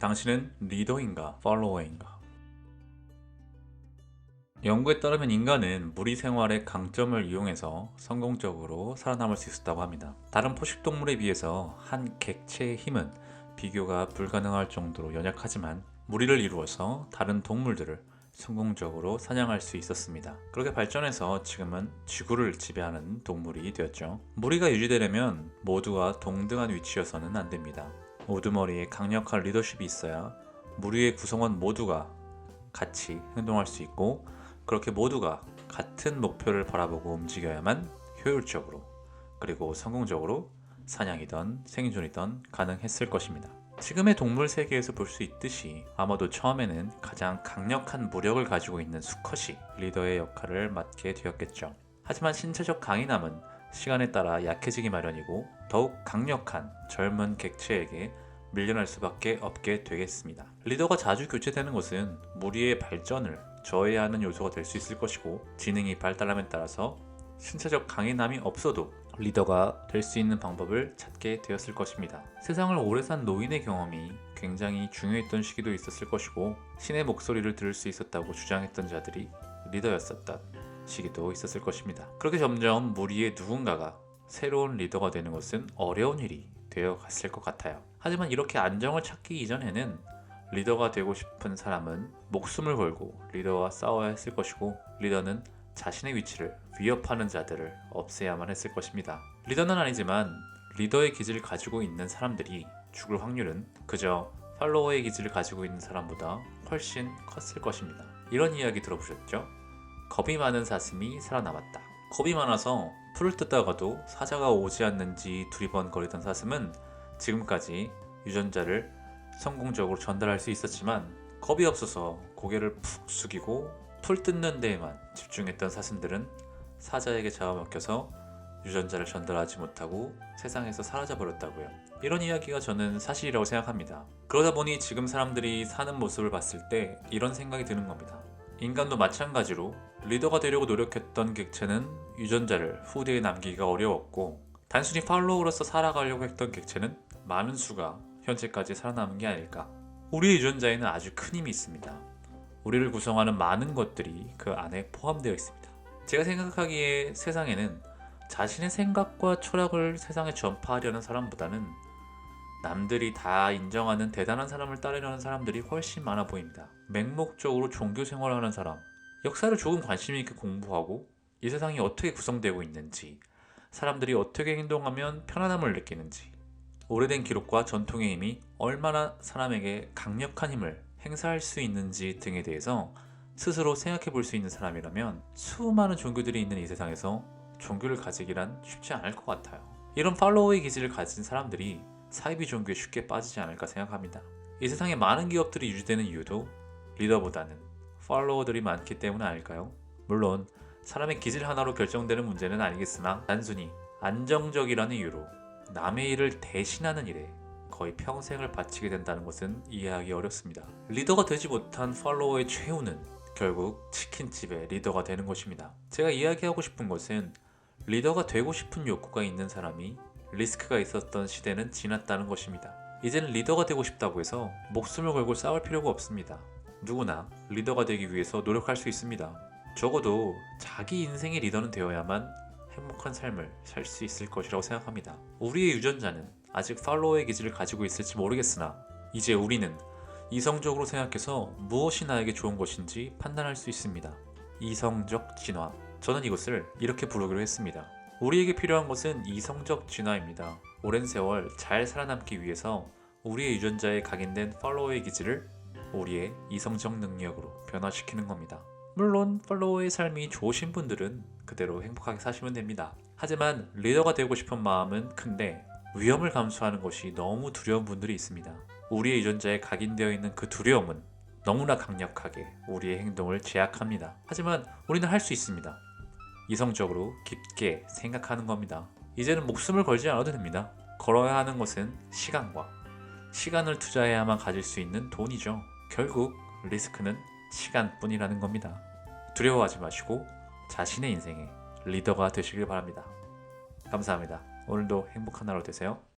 당신은 리더인가, 팔로워인가? 연구에 따르면 인간은 무리 생활의 강점을 이용해서 성공적으로 살아남을 수 있었다고 합니다. 다른 포식동물에 비해서 한 객체의 힘은 비교가 불가능할 정도로 연약하지만 무리를 이루어서 다른 동물들을 성공적으로 사냥할 수 있었습니다. 그렇게 발전해서 지금은 지구를 지배하는 동물이 되었죠. 무리가 유지되려면 모두가 동등한 위치여서는 안 됩니다. 우두머리에 강력한 리더십이 있어야 무리의 구성원 모두가 같이 행동할 수 있고, 그렇게 모두가 같은 목표를 바라보고 움직여야만 효율적으로 그리고 성공적으로 사냥이든 생존이든 가능했을 것입니다. 지금의 동물 세계에서 볼 수 있듯이 아마도 처음에는 가장 강력한 무력을 가지고 있는 수컷이 리더의 역할을 맡게 되었겠죠. 하지만 신체적 강인함은 시간에 따라 약해지기 마련이고 더욱 강력한 젊은 객체에게 밀려날 수밖에 없게 되겠습니다. 리더가 자주 교체되는 것은 무리의 발전을 저해하는 요소가 될 수 있을 것이고, 지능이 발달함에 따라서 신체적 강인함이 없어도 리더가 될 수 있는 방법을 찾게 되었을 것입니다. 세상을 오래 산 노인의 경험이 굉장히 중요했던 시기도 있었을 것이고, 신의 목소리를 들을 수 있었다고 주장했던 자들이 리더였었던 시기도 있었을 것입니다. 그렇게 점점 무리의 누군가가 새로운 리더가 되는 것은 어려운 일이 되어 갔을 것 같아요. 하지만 이렇게 안정을 찾기 이전에는 리더가 되고 싶은 사람은 목숨을 걸고 리더와 싸워야 했을 것이고, 리더는 자신의 위치를 위협하는 자들을 없애야만 했을 것입니다. 리더는 아니지만 리더의 기질을 가지고 있는 사람들이 죽을 확률은 그저 팔로워의 기질을 가지고 있는 사람보다 훨씬 컸을 것입니다. 이런 이야기 들어보셨죠? 겁이 많은 사슴이 살아남았다. 겁이 많아서 풀을 뜯다가도 사자가 오지 않는지 두리번거리던 사슴은 지금까지 유전자를 성공적으로 전달할 수 있었지만, 겁이 없어서 고개를 푹 숙이고 풀 뜯는 데에만 집중했던 사슴들은 사자에게 잡아먹혀서 유전자를 전달하지 못하고 세상에서 사라져 버렸다고요. 이런 이야기가 저는 사실이라고 생각합니다. 그러다 보니 지금 사람들이 사는 모습을 봤을 때 이런 생각이 드는 겁니다. 인간도 마찬가지로 리더가 되려고 노력했던 객체는 유전자를 후대에 남기기가 어려웠고, 단순히 팔로워로서 살아가려고 했던 객체는 많은 수가 현재까지 살아남은 게 아닐까. 우리의 유전자에는 아주 큰 힘이 있습니다. 우리를 구성하는 많은 것들이 그 안에 포함되어 있습니다. 제가 생각하기에 세상에는 자신의 생각과 철학을 세상에 전파하려는 사람보다는 남들이 다 인정하는 대단한 사람을 따르려는 사람들이 훨씬 많아 보입니다. 맹목적으로 종교 생활을 하는 사람, 역사를 조금 관심 있게 공부하고 이 세상이 어떻게 구성되고 있는지, 사람들이 어떻게 행동하면 편안함을 느끼는지, 오래된 기록과 전통의 힘이 얼마나 사람에게 강력한 힘을 행사할 수 있는지 등에 대해서 스스로 생각해 볼 수 있는 사람이라면 수많은 종교들이 있는 이 세상에서 종교를 가지기란 쉽지 않을 것 같아요. 이런 팔로워의 기질을 가진 사람들이 사이비 종교에 쉽게 빠지지 않을까 생각합니다. 이 세상에 많은 기업들이 유지되는 이유도 리더보다는 팔로워들이 많기 때문 아닐까요? 물론 사람의 기질 하나로 결정되는 문제는 아니겠으나, 단순히 안정적이라는 이유로 남의 일을 대신하는 일에 거의 평생을 바치게 된다는 것은 이해하기 어렵습니다. 리더가 되지 못한 팔로워의 최후는 결국 치킨집의 리더가 되는 것입니다. 제가 이야기하고 싶은 것은 리더가 되고 싶은 욕구가 있는 사람이 리스크가 있었던 시대는 지났다는 것입니다. 이제는 리더가 되고 싶다고 해서 목숨을 걸고 싸울 필요가 없습니다. 누구나 리더가 되기 위해서 노력할 수 있습니다. 적어도 자기 인생의 리더는 되어야만 행복한 삶을 살 수 있을 것이라고 생각합니다. 우리의 유전자는 아직 팔로워의 기질을 가지고 있을지 모르겠으나, 이제 우리는 이성적으로 생각해서 무엇이 나에게 좋은 것인지 판단할 수 있습니다. 이성적 진화. 저는 이것을 이렇게 부르기로 했습니다. 우리에게 필요한 것은 이성적 진화입니다. 오랜 세월 잘 살아남기 위해서 우리의 유전자에 각인된 팔로워의 기질을 우리의 이성적 능력으로 변화시키는 겁니다. 물론 팔로워의 삶이 좋으신 분들은 그대로 행복하게 사시면 됩니다. 하지만 리더가 되고 싶은 마음은 큰데 위험을 감수하는 것이 너무 두려운 분들이 있습니다. 우리의 유전자에 각인되어 있는 그 두려움은 너무나 강력하게 우리의 행동을 제약합니다. 하지만 우리는 할 수 있습니다. 이성적으로 깊게 생각하는 겁니다. 이제는 목숨을 걸지 않아도 됩니다. 걸어야 하는 것은 시간을 투자해야만 가질 수 있는 돈이죠. 결국 리스크는 시간뿐이라는 겁니다. 두려워하지 마시고 자신의 인생의 리더가 되시길 바랍니다. 감사합니다. 오늘도 행복한 하루 되세요.